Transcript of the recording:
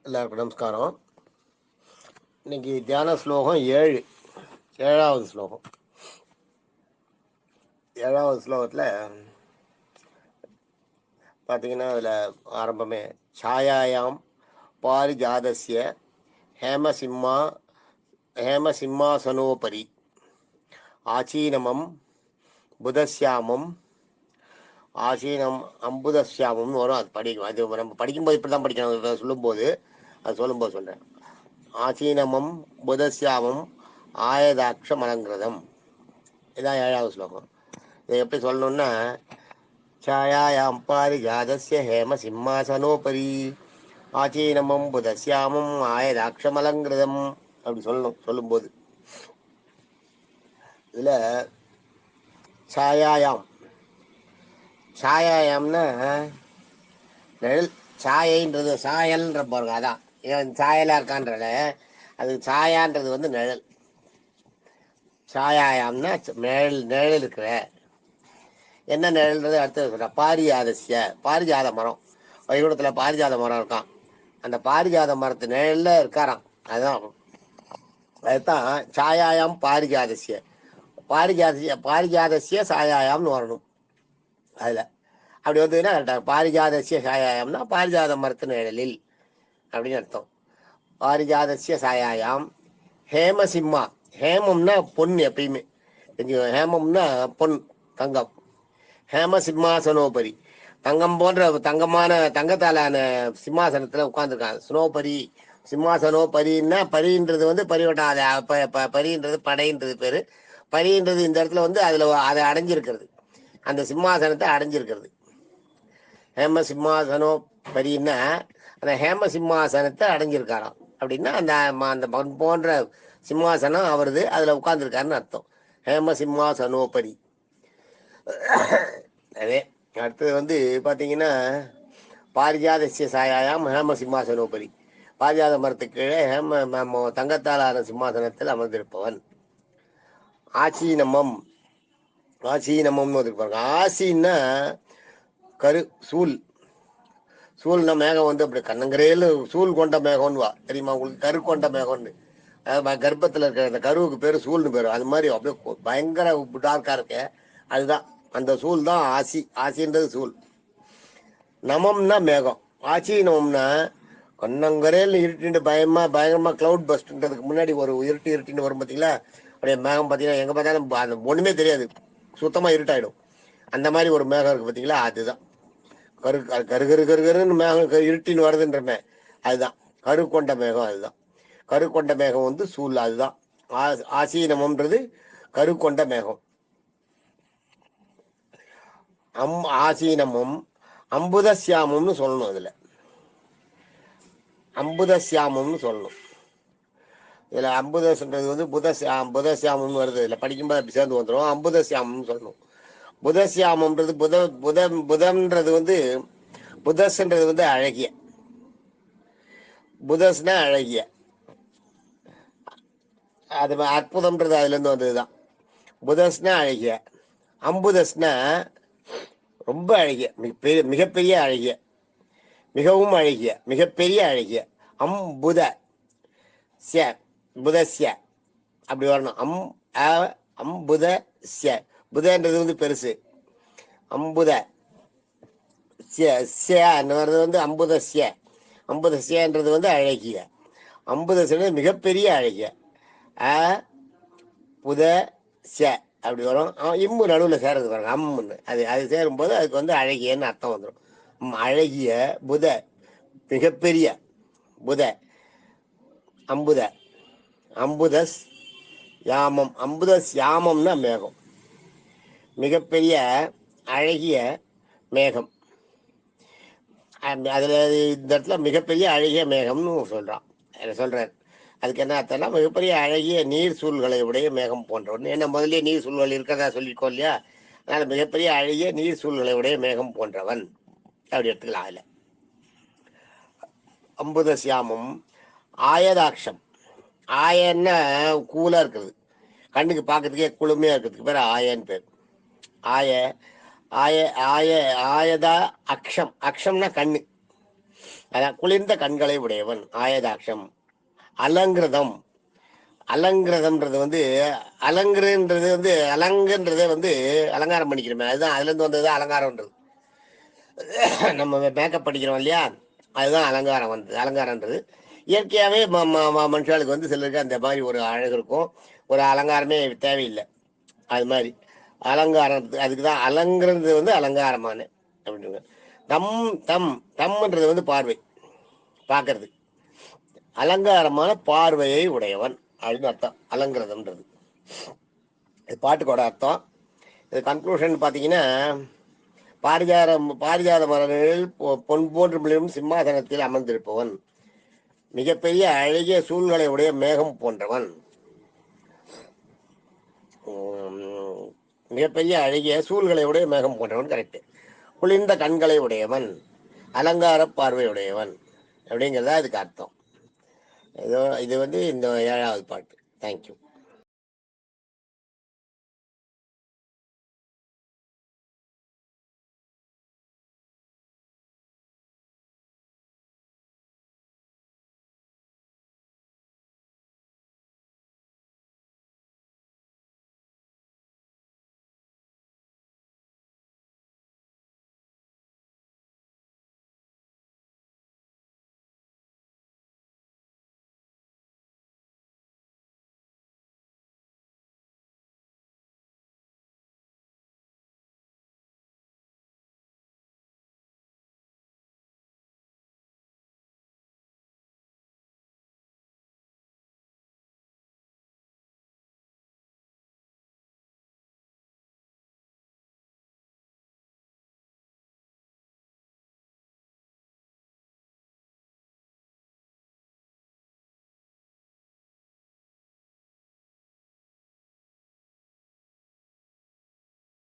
எல்லாருக்கும் நமஸ்காரம். இன்னைக்கு தியான ஸ்லோகம் 7, 7வது ஸ்லோகம். 7வது ஸ்லோகத்தில் பார்த்தீங்கன்னா அதில் ஆரம்பமே சாயாயாம் பாரிஜாதஸ்ய ஹேமசிம்மாசனோபரி ஆச்சீனமம் புதஸ்யாமம் ஆசீனம் அம்புதஸ்யாமம்னு வரும். அது படிக்கும். அது நம்ம படிக்கும்போது இப்படி தான் படிக்கணும். சொல்லும்போது சொல்கிறேன். ஆசீனமம் புதஸ்யாமம் ஆயதாட்சம் அலங்கிருதம். இதான் 7வது ஸ்லோகம். இதை எப்படி சொல்லணும்னா, சாயாயாம் பாரிஜாதஸ்ய ஹேம சிம்மாசனோபரி ஆச்சீனமம் புதஸ்யாமம் ஆயதாட்சம் அலங்கிருதம் அப்படி சொல்லணும். சொல்லும்போது இதில் சாயாயாம்னா நிழல். சாயைன்றது சாயல்ன்ற பாருங்க, அதான் இவன் சாயலாக இருக்கான்றல, அது சாயான்றது வந்து நிழல். சாயாயாம்னா நிழல் இருக்கிற. என்ன நிழல்ன்றது அடுத்தது சொல்ற. பாரிஜாத மரம், வைகுண்டத்தில் பாரிஜாத மரம் இருக்கான். அந்த பாரிஜாத மரத்து நிழல்ல இருக்காராம். அதுதான் சாயாயாம் பாரிஜாதசிய சாயாயாம்னு வரணும். அதில் அப்படி வந்ததுன்னா கரெக்டாக பாரிஜாதசிய சாயாயாம்னா பாரிஜாத மரத்து நிழலில் அப்படின்னு அர்த்தம். பாரிஜாதசிய சாயாயாம் ஹேமசிம்மா. ஹேமம்னா பொன். எப்பயுமே தெரிஞ்சுக்கோ, ஹேமம்னா பொன், தங்கம். ஹேம சிம்மாசனோபரி, தங்கம் போன்ற தங்கமான தங்கத்தாலான சிம்மாசனத்தில் உட்காந்துருக்காங்க. ஸ்னோபரி சிம்மாசனோபரின்னா, பரின்றது வந்து பரிவட்டம். அது பரின்றது படைன்றது பேரு. பரின்றது இந்த இடத்துல வந்து அதில் அதை அடைஞ்சிருக்கிறது, அந்த சிம்மாசனத்தை அடைஞ்சிருக்கிறது. ஹேம சிம்மாசனோ பரின்னா அந்த ஹேம சிம்மாசனத்தை அடைஞ்சிருக்காராம். அப்படின்னா அந்த அந்த மண் போன்ற சிம்மாசனம் அவரது, அதில் உட்கார்ந்துருக்காருன்னு அர்த்தம். ஹேம சிம்மாசனோபரி. அதே அடுத்தது வந்து பார்த்தீங்கன்னா, பாரிஜாதசிய சாயாயாம் ஹேம சிம்மாசனோபரி, பாரிஜாத மரத்துக்கு கீழே தங்கத்தாலான சிம்மாசனத்தில் அமர்ந்திருப்பவன். ஆசீனமம்னு பாருங்க. ஆசின்னா சூழ்னா மேகம் வந்து அப்படி கண்ணங்கரையில் சூழ் கொண்ட மேகம்னு வா தெரியுமா உங்களுக்கு? கரு கொண்ட மேகம்னு, கர்ப்பத்தில் இருக்கிற அந்த கருவுக்கு பேர் சூழ்னு பேர். அது மாதிரி அப்படியே பயங்கர டார்க்காக இருக்கு. அதுதான் அந்த சூழ் தான் ஆசின்றது சூழ். நமம்னா மேகம். ஆச்சீனம்னா கண்ணங்கரையில் இருட்டின்னு பயங்கரமா கிளவுட் பஸ்ட்ன்றதுக்கு முன்னாடி ஒரு இருட்டின்னு வரும் பார்த்தீங்களா? அப்படியே மேகம் பார்த்தீங்கன்னா எங்கே பார்த்தாலும் அந்த ஒன்றுமே தெரியாது, சுத்தமாக இருட்டாயிடும். அந்த மாதிரி ஒரு மேகம் இருக்குது பார்த்தீங்களா? அதுதான் கருன்னு மேகம் இருட்டின்னு வருதுன்றமே, அதுதான் கரு கொண்ட மேகம். அதுதான் கரு கொண்ட மேகம் வந்து சூழ். அதுதான் ஆசீனமம்ன்றது கரு கொண்ட மேகம். ஆசீனமும் அம்புதசியாமம்னு சொல்லணும். அதில் அம்புதசியாமம்னு சொல்லணும். இதில் அம்புதஸ்ன்றது வந்து புதசியாமம்னு வருது. இதில் படிக்கும்போது அப்படி சேர்ந்து வந்துடும். அம்புதசியாமம்னு சொல்லணும். புதசியாமம்ன்றது புதன்றது வந்து புதஸ்ன்றது வந்து அழகிய. புதஸ்னா அழகிய, அது அற்புதம்ன்றது அதுலேருந்து வந்ததுதான். புதஸ்னா அழகிய, அம்புதஸ்னா ரொம்ப அழகிய, மிகப்பெரிய அழகிய, மிகவும் அழகிய, மிகப்பெரிய அழகிய. புதஸ்ய அப்படி வரணும். அம்புதஸ்ய, புதன்றது வந்து பெருசு. அம்புத வர்றது வந்து அம்புதஸ்யன்றது வந்து அழகிய. அம்புதஸ்ய மிகப்பெரிய அழகிய. புதஸ்ய அப்படி வரும். இம்மு நடுவில் சேருது பாருங்க, அம்முன்னு. அது சேரும்போது அதுக்கு வந்து அழகியன்னு அர்த்தம் வந்துடும். அழகிய புத, மிகப்பெரிய புத. அம்புதஸ் யாமம். அம்புதஸ் யாமம்னா மேகம், மிகப்பெரிய அழகிய மேகம். அதில் இந்த இடத்துல மிகப்பெரிய அழகிய மேகம்னு சொல்றார். அதுக்கு என்ன அர்த்தம்னா, மிகப்பெரிய அழகிய நீர் சூழ்களை உடைய மேகம் போன்றவன். என்ன முதல்ல நீர் சூழ்கள் இருக்கிறதா சொல்லியிருக்கோம் இல்லையா? அதனால மிகப்பெரிய அழகிய நீர் சூழ்களை உடைய மேகம் போன்றவன் அப்படி எடுத்துக்கலாம். அதில் அம்புதசியாமம் ஆயதாட்சம். ஆயன்னா கூலா இருக்குது, கண்ணுக்கு பார்க்கறதுக்கே குளுமையா இருக்கிறதுக்கு பேர் ஆயன்னு பேர். ஆயதா அக்ஷம். அக்ஷம்னா கண்ணு. அதான் குளிர்ந்த கண்களை உடையவன் ஆயதாட்சம். அலங்கிருதம். அலங்கிருதம்ன்றது வந்து அலங்குன்றது வந்து அலங்குன்றதே வந்து அலங்காரம் பண்ணிக்கிறோமே, அதுதான் அதுல இருந்து வந்தது அலங்காரம்ன்றது. நம்ம மேக்கப் படிக்கிறோம் இல்லையா, அதுதான் அலங்காரம் வந்தது. அலங்காரன்றது இயற்கையாகவே மனுஷாளுக்கு வந்து சிலருக்கு அந்த மாதிரி ஒரு அழகு இருக்கும். ஒரு அலங்காரமே தேவையில்லை. அது மாதிரி அலங்காரம் அதுக்கு தான் அலங்கிறது வந்து அலங்காரமான அப்படின்னு. தம் தம் தம்ன்றது வந்து பார்வை, பார்க்கறது. அலங்காரமான பார்வையை உடையவன் அப்படின்னு அர்த்தம் அலங்கிரதம்ன்றது. இது பாட்டுக்கோட அர்த்தம். இது கன்க்ளூஷன் பார்த்தீங்கன்னா, பாரிஜாத மலர்களில் பொன் போன்று மிளிரும் சிம்மாசனத்தில் அமர்ந்திருப்பவன், மிகப்பெரிய அழகிய சூழ்நிலை உடைய மேகம் போன்றவன். மிகப்பெரிய அழகிய சூழ்களை உடைய மேகம் போன்றவன் கரெக்ட். குளிர்ந்த கண்களை உடையவன், அலங்கார பார்வை உடையவன் அப்படிங்கிறதா இதுக்கு அர்த்தம். இது வந்து இந்த 7வது பாட்டு. தேங்க்யூ.